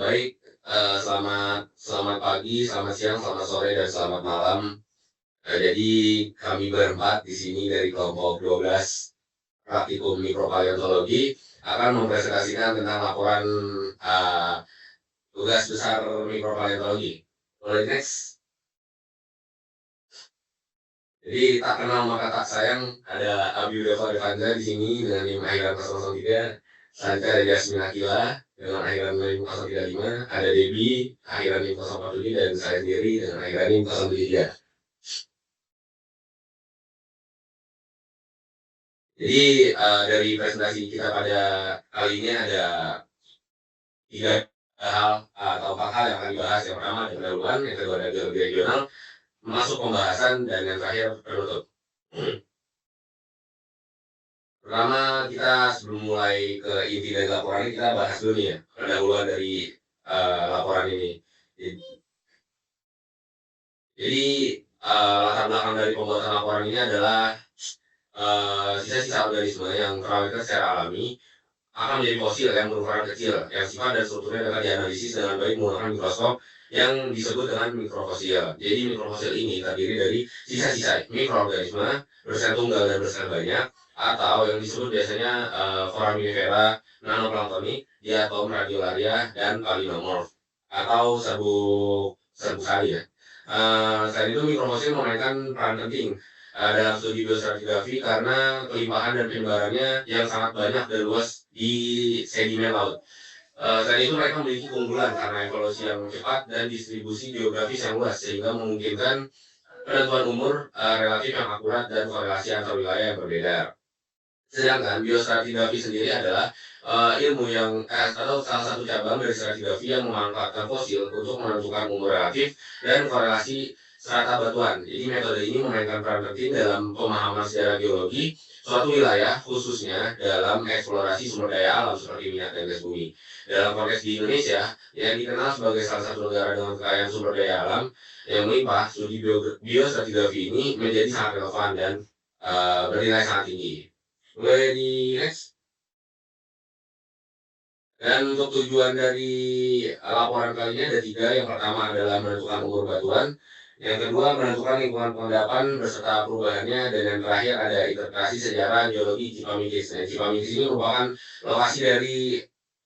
Baik, selamat pagi, selamat siang, selamat sore, dan selamat malam. Jadi kami berempat di sini dari kelompok 12 praktikum mikropaleontologi akan mempresentasikan tentang laporan uh, tugas besar mikropaleontologi. Boleh next? Jadi tak kenal maka tak sayang, ada Abi Deva Devanza di sini dengan NIM akhiran 003, selanjutnya ada Jasmine Akila dengan akhiran NIM 035, ada Debbie akhiran NIM 047, dan saya sendiri dengan akhiran NIM 073. Jadi dari presentasi kita pada kali ini ada 3 hal atau 4 hal yang akan dibahas. Yang pertama ada pendahuluan, yang kedua ada geologi regional, masuk pembahasan, dan yang terakhir penutup. Pertama, kita sebelum mulai ke inti dari laporan ini, kita bahas dulu nih ya, pendahuluan dari laporan ini. Jadi latar belakang dari pembuatan laporan ini adalah sisa-sisa organisme yang terawetkan secara alami akan menjadi fosil yang berukuran kecil, yang sifat dan strukturnya dapat dianalisis dengan baik menggunakan mikroskop yang disebut dengan mikrofosil. Jadi mikrofosil ini terdiri dari sisa-sisa mikroorganisme bersel tunggal dan bersel banyak, atau yang disebut biasanya foraminifera, nanoplanktonik, diatom, radiolaria, dan palinomorf, atau serbuk sari ya. Selain itu mikrofosil memainkan peran penting dalam studi biostratigrafi karena kelimpahan dan penyebarannya yang sangat banyak dan luas di sedimen laut. Selain itu mereka memiliki keunggulan karena evolusi yang cepat dan distribusi geografis yang luas sehingga memungkinkan penentuan umur relatif yang akurat dan korelasi antar wilayah yang berbeda. Sedangkan biostratigrafi sendiri adalah ilmu yang atau salah satu cabang dari stratigrafi yang memanfaatkan fosil untuk menentukan umur relatif dan korelasi strata batuan. Jadi metode ini memainkan peran penting dalam pemahaman sejarah geologi suatu wilayah, khususnya dalam eksplorasi sumber daya alam seperti minyak dan gas bumi. Dalam konteks di Indonesia, yang dikenal sebagai salah satu negara dengan kekayaan sumber daya alam yang melimpah, studi biostratigrafi ini menjadi sangat relevan dan bernilai sangat tinggi. Boleh di next? Dan untuk tujuan dari laporan kali ini ada 3. Yang pertama adalah menentukan umur batuan, yang kedua menentukan lingkungan pengendapan beserta perubahannya, dan yang terakhir ada interpretasi sejarah geologi Cipamikis. Nah, Cipamikis ini merupakan lokasi dari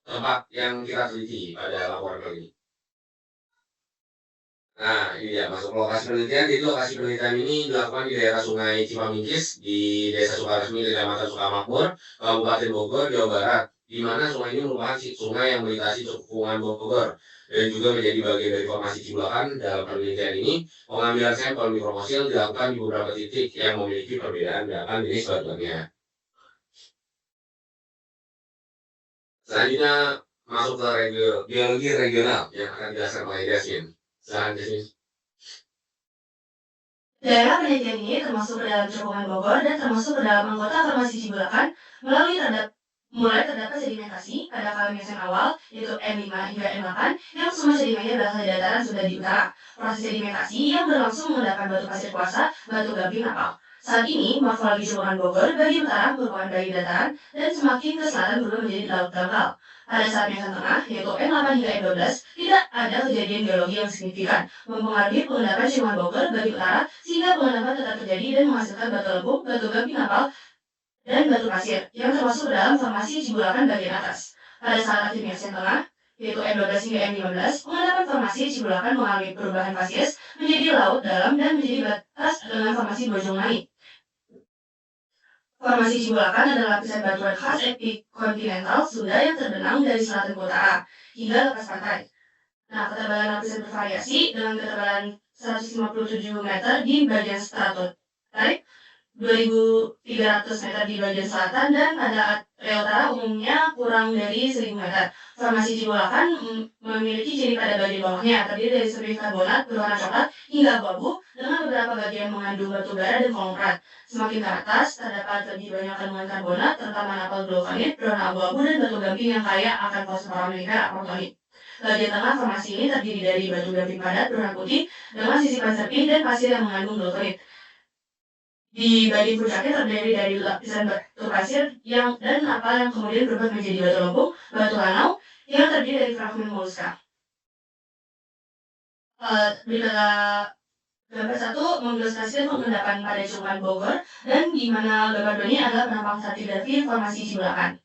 tempat yang kita teliti pada laporan kali ini. Nah, ini ya, masuk lokasi penelitian. Jadi lokasi penelitian ini dilakukan di daerah Sungai Cipamingkis di Desa Sukaresmi, Kecamatan Sukamakmur, Kabupaten Bogor, Jawa Barat, di mana sungai ini merupakan sungai yang melintasi cekungan Bogor dan juga menjadi bagian dari formasi Cibulakan. Dalam penelitian ini, pengambilan sampel mikrofosil dilakukan di beberapa titik yang memiliki perbedaan dataran jenis batuannya. Selanjutnya masuk ke geologi regional yang akan dijelaskan oleh Jasmine. Silahkan Jasmine. Daerah penelitian ini termasuk ke dalam cekungan Bogor dan termasuk ke dalam anggota formasi Cibulakan mulai terdapat sedimentasi pada Kalimesan awal, yaitu M5 hingga M8, yang semua sedimennya berasal dari dataran Sunda di utara. Proses sedimentasi yang berlangsung menggunakan batu pasir kuarsa, batu gamping napal. Saat ini, morfologi cekungan Bogor bagian utara merupakan bagian dataran dan semakin ke selatan berubah menjadi laut dangkal. Pada saat mesan tengah, yaitu M8 hingga M12, tidak ada kejadian geologi yang signifikan mempengaruhi pengendapan cekungan Bogor bagian utara, sehingga pengendapan tetap terjadi dan menghasilkan batu lempung, batu gamping napal, dan batu pasir yang termasuk dalam formasi Cibulakan bagian atas. Pada saat akhir mesan tengah, yaitu M12 hingga M15, pengendapan formasi Cibulakan mengalami perubahan fasies menjadi laut dalam dan menjadi batas dengan formasi Bojong Naik. Formasi Cibulakan adalah lapisan batuan khas epikontinental Sunda yang terbenam dari selatan ke utara hingga lepas pantai. Nah, ketebalan lapisan bervariasi dengan ketebalan 157 meter di bagian stratotarik, 2.300 meter di bagian selatan, dan pada area utara umumnya kurang dari 1.000 meter. Formasi Cibulakan memiliki ciri pada bagian bawahnya terdiri dari serbik karbonat berwarna coklat hingga abu-abu dengan beberapa bagian mengandung batu bara dan kongkrat. Semakin ke atas terdapat lebih banyak kandungan karbonat, terutama napal vulkanit berwarna abu-abu dan batu gamping yang kaya akan fosforaminifera apoptonik. Bagian tengah formasi ini terdiri dari batu gamping padat berwarna putih dengan sisipan serpih dan pasir yang mengandung vulkanit. Di bagian puncaknya terdiri dari lapisan batu pasir dan napal yang kemudian berubah menjadi batu lempung, batu lanau yang terdiri dari fragmen moluska. Berikutlah gambar 1 mengilustrasikan pengendapan pada cekungan Bogor dan di mana gambar 2 ini adalah penampakan stratigrafi formasi Cibulakan.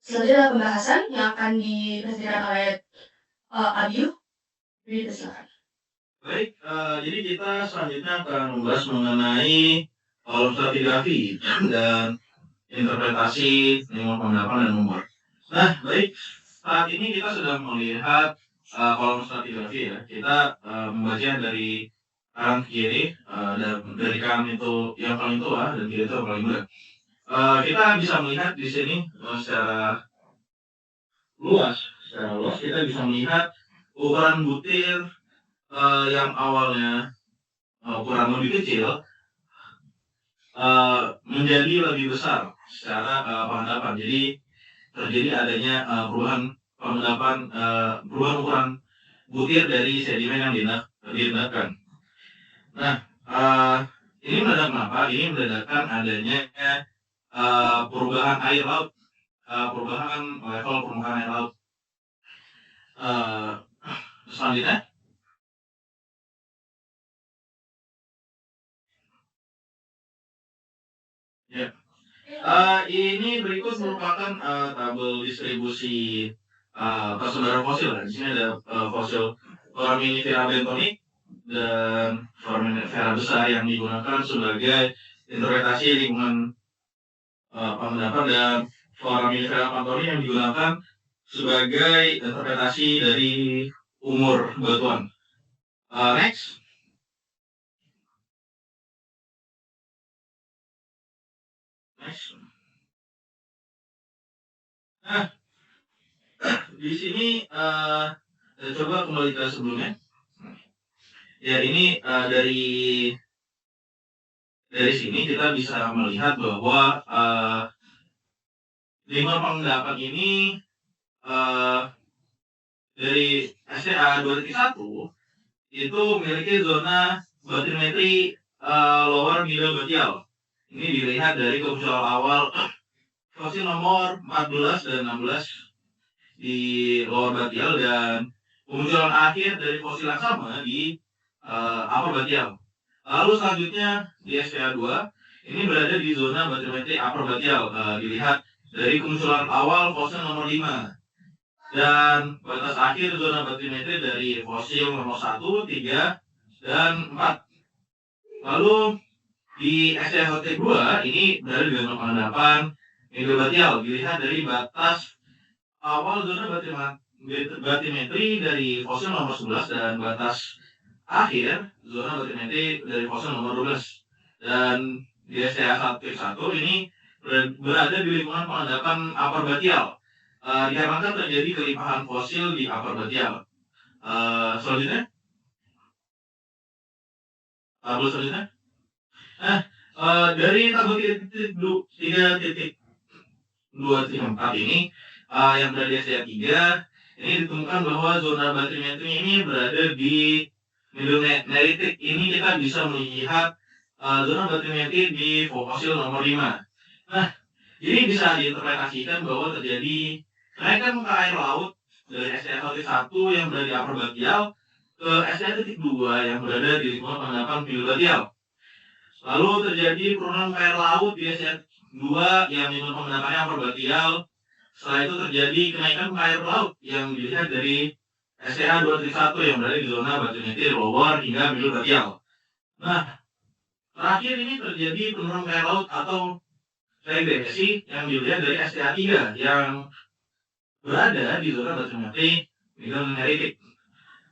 Selanjutnya adalah pembahasan yang akan dipresentasikan oleh Abiu. Silakan. Baik, jadi kita selanjutnya akan membahas mengenai kolom stratigrafi dan interpretasi lingkungan pengendapan dan umur. Nah, baik, saat ini kita sudah melihat kolom stratigrafi ya. Kita membacanya dari kanan ke kiri, dan dari kanan itu yang paling tua dan kiri itu yang paling muda. Kita bisa melihat di sini secara luas kita bisa melihat ukuran butir yang awalnya ukuran lebih kecil menjadi lebih besar secara pengendapan. Jadi terjadi adanya perubahan pengendapan, perubahan ukuran butir dari sedimen yang diendapkan. Nah, ini menandakan apa? Ini menandakan adanya perubahan air laut, perubahan level permukaan air laut. Selanjutnya, ya, ini berikut merupakan tabel distribusi persebaran fosil. Di sini ada fosil Foraminifera bentonik dan Foraminifera besar yang digunakan sebagai interpretasi lingkungan pengendapan, dan Foraminifera pantoni yang digunakan sebagai interpretasi dari umur batuan. Next. Nah, di sini coba kembali ke sebelumnya. Ya, ini dari sini kita bisa melihat bahwa lingkungan pengendapan ini dari STA 2.1 itu memiliki zona bathymetry lower middle batial. Ini dilihat dari kemunculan awal fosil nomor 14 dan 16 di lower batial dan kemunculan akhir dari fosil yang sama di upper batial. Lalu selanjutnya di STA 2 ini berada di zona bathymetry upper batial, dilihat dari kemunculan awal fosil nomor 5 dan batas akhir zona bathymetry dari fosil nomor 1, 3, dan 4. Lalu di STA 2 ini berada di zona pengendapan middle batial, dilihat dari batas awal zona bathymetry dari fosil nomor 11 dan batas akhir zona bathymetry dari fosil nomor 12. Dan di STA 1 ini berada di lingkungan pengendapan upper batial, dikarenakan terjadi kelimpahan fosil di upper batial. Selanjutnya, tabel selanjutnya. Nah, dari tabel 3.2.4 ini yang berada di STA 3 ini ditemukan bahwa zona bathymetry ini berada di middle neritic. Ini kita bisa melihat zona bathymetry di fosil nomor 5. Nah, ini bisa diinterpretasikan bahwa terjadi kenaikan muka air laut dari STA 1 yang berada di upper batial ke STA 2 yang berada di lingkungan pengendapan middle batial. Lalu terjadi penurunan muka air laut di STA 2 yang lingkungan pengendapannya upper batial. Setelah itu terjadi kenaikan muka air laut yang dilihat dari STA 2.1 yang berada di zona bathymetry lower hingga middle batial. Nah, terakhir ini terjadi penurunan muka air laut atau regresi yang dilihat dari STA 3 yang berada di zona bathymetry middle neritic.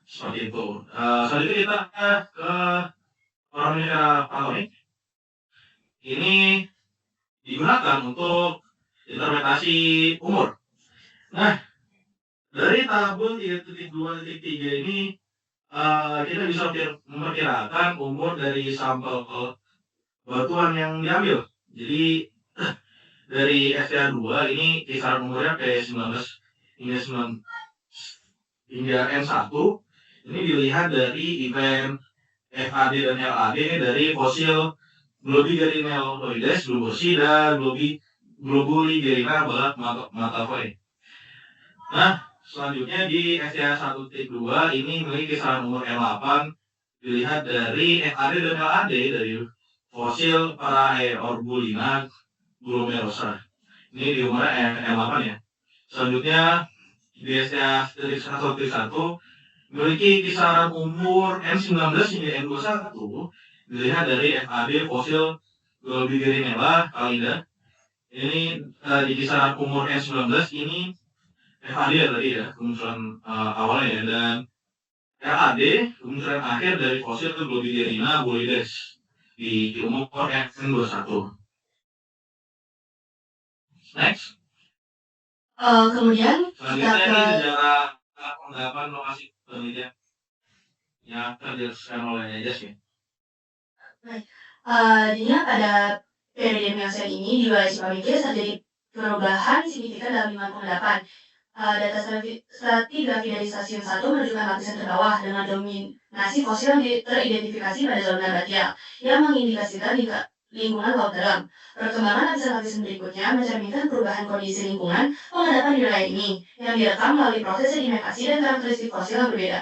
Seperti itu. Selanjutnya kita ke Foraminifera pantoni. Ini digunakan untuk interpretasi umur. Nah, dari tabel 3.2.3 ini kita bisa memperkirakan umur dari sampel batuan yang diambil. Jadi dari STA 2 ini kisaran umurnya P19 hingga N1. Ini dilihat dari event FAD dan LAD dari fosil Globigerinoides, Globosi, dan Globuligerina balat Matavoy. Nah, Selanjutnya di SCA 1.2 ini memiliki kisaran umur M8 dilihat dari FAD dan LAD dari fosil Paraeorbulina glomerosa. Ini di umurnya M8 ya. Selanjutnya di SCA 1.1 memiliki kisaran umur M19 hingga M21 dilihat dari FAD fosil Globigerina pallida. Ini di kisaran umur M19 ini FAD ya tadi ya kemunculan awalnya ya, dan LAD kemunculan akhir dari fosil Globigerina boides di umur M21. Next. Kemudian selanjutnya ini sejarah penggelapan lokasi penelitian yang terjelaskan oleh Jas ya. Jadinya pada periode Miocene ini di wilayah Cipamingkir terjadi perubahan signifikan dalam lingkungan pengendapan. Data stratigrafi dari stasiun 1 menunjukkan lapisan terbawah dengan dominasi fosil yang teridentifikasi pada zona batial yang mengindikasikan lingkungan laut dalam. Perkembangan lapisan-lapisan berikutnya mencerminkan perubahan kondisi lingkungan pengendapan di wilayah ini yang direkam melalui proses sedimentasi dan karakteristik fosil yang berbeda.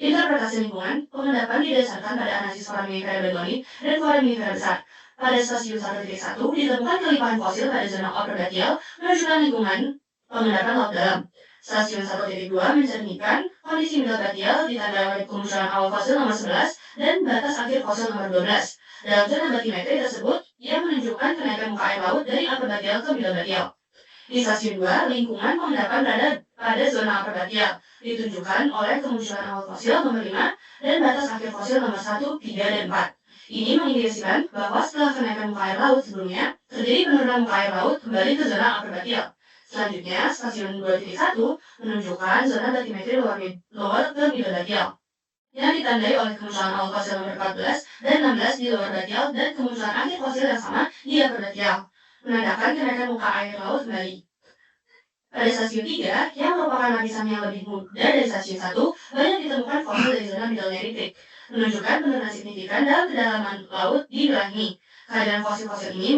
Interpretasi lingkungan pengendapan didasarkan pada analisis foraminifera bentonik dan foraminifera besar. Pada stasiun 1.1 ditemukan kelimpahan fosil pada zona upper batial menunjukkan lingkungan pengendapan laut dalam. Stasiun 1.2 mencerminkan kondisi middle batial ditandai oleh kemunculan awal fosil nomor 11 dan batas akhir fosil nomor 12. Dalam zona batimetri tersebut, ia menunjukkan kenaikan muka air laut dari upper batial ke middle batial. Di stasiun 2, lingkungan pengendapan berada pada zona upper batial, ditunjukkan oleh kemunculan awal fosil nomor 5 dan batas akhir fosil nomor 1, 3, dan 4. Ini mengindikasikan bahwa setelah kenaikan muka air laut sebelumnya, terjadi penurunan muka air laut kembali ke zona upper batial. Selanjutnya, stasiun 2.1 menunjukkan zona batimetri lower ke middle batial, yang ditandai oleh kemunculan awal fosil nomor 14 dan 16 di lower batial dan kemunculan akhir fosil yang sama di upper batial, menandakan kenaikan muka air laut kembali. Pada stasiun 3, yang merupakan lapisan yang lebih muda dari stasiun 1, banyak ditemukan fosil dari zona middle neritic, menunjukkan penurunan signifikan dalam kedalaman laut di wilayah ini. Kehadiran fosil-fosil ini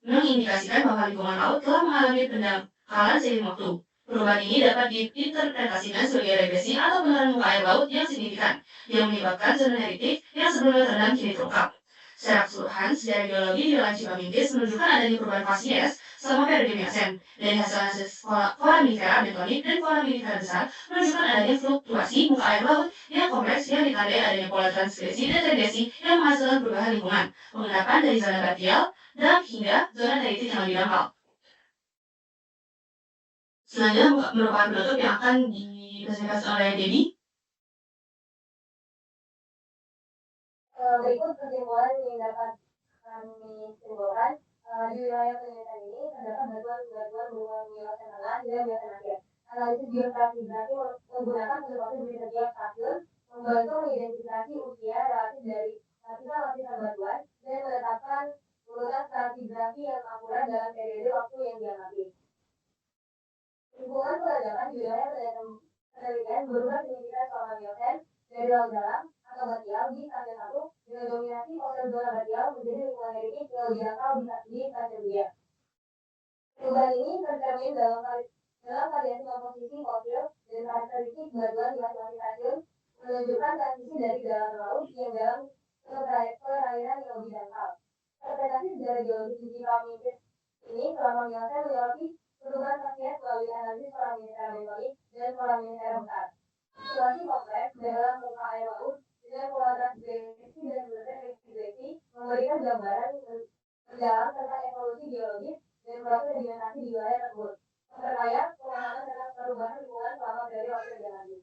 mengindikasikan bahwa lingkungan laut telah mengalami pendangkalan seiring waktu. Perubahan ini dapat diinterpretasikan sebagai regresi atau penurunan muka air laut yang signifikan, yang menyebabkan zona neritic yang sebelumnya terendam kini terungkap. Secara keseluruhan, sejarah geologi di wilayah Cipamingkir menunjukkan adanya perubahan fasies selama periode Miocene. Dari hasil analisis foraminifera bentonik dan foraminifera besar menunjukkan adanya fluktuasi muka air laut yang kompleks yang ditandai adanya pola transgresi dan regresi yang menghasilkan perubahan lingkungan, pengendapan dari zona batial dan hingga zona neritic yang lebih dangkal. Selanjutnya merupakan penutup yang akan dipresentasikan oleh Debbie. Berikut kesimpulan yang dapat kami simpulkan. Di wilayah penelitian ini terdapat batuan-batuan berupa Miocene tengah hingga Miocene akhir. Analisis geostratigrafi menggunakan metode berbagai stasiun membantu mengidentifikasi usia relatif dari lapisan-lapisan batuan dan menetapkan urutan stratigrafi yang akurat dalam periode waktu yang diamati. Lingkungan peradaban di wilayah penelitian berubah signifikan selama Miocene dari laut dalam atau batial di stasiun 1 dengan dominasi fosil zona batial menjadi lingkungan neritic yang lebih dangkal di stasiun 2. Perubahan ini tercermin dalam variasi komposisi fosil dan karakteristik batuan di masing-masing stasiun, menunjukkan transisi dari dalam laut yang dalam ke perairan yang lebih dangkal. Interpretasi sejarah geologis di Cipamingkir ini selama Miocene menyoroti perubahan fasies melalui analisis foraminifera bentonik dan foraminifera besar. Situasi kompleks dalam muka air laut dengan pola transgresi dan regresi memberikan gambaran mendalam tentang evolusi geologis dan proses sedimentasi di wilayah tersebut, memperkaya pemahaman tentang perubahan lingkungan selama periode waktu yang lanjut.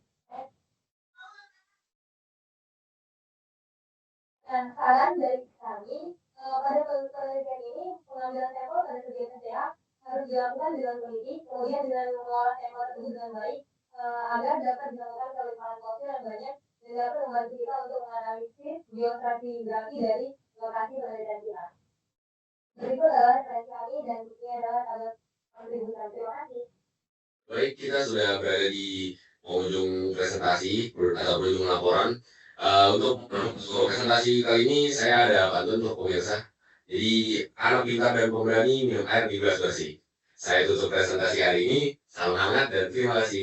Nah, saran dari kami pada penelitian ini pengambilan sampel pada kegiatan sehat harus dilakukan dengan teliti, kemudian dengan mengolah sampel tersebut dengan baik agar dapat dilakukan kelimpahan fosil yang banyak dan dapat membantu kita untuk menganalisis geostratigrafi dari lokasi penelitian kita. Berikut adalah referensi kami dan ini adalah tabel kontribusi. Terima kasih. Baik, kita sudah berada di penghujung presentasi atau penghujung laporan. Untuk presentasi kali ini saya ada pantun untuk pemirsa. Jadi anak pintar dan pemberani minum air di gelas bersih. Saya tutup presentasi hari ini. Salam hangat dan terima kasih.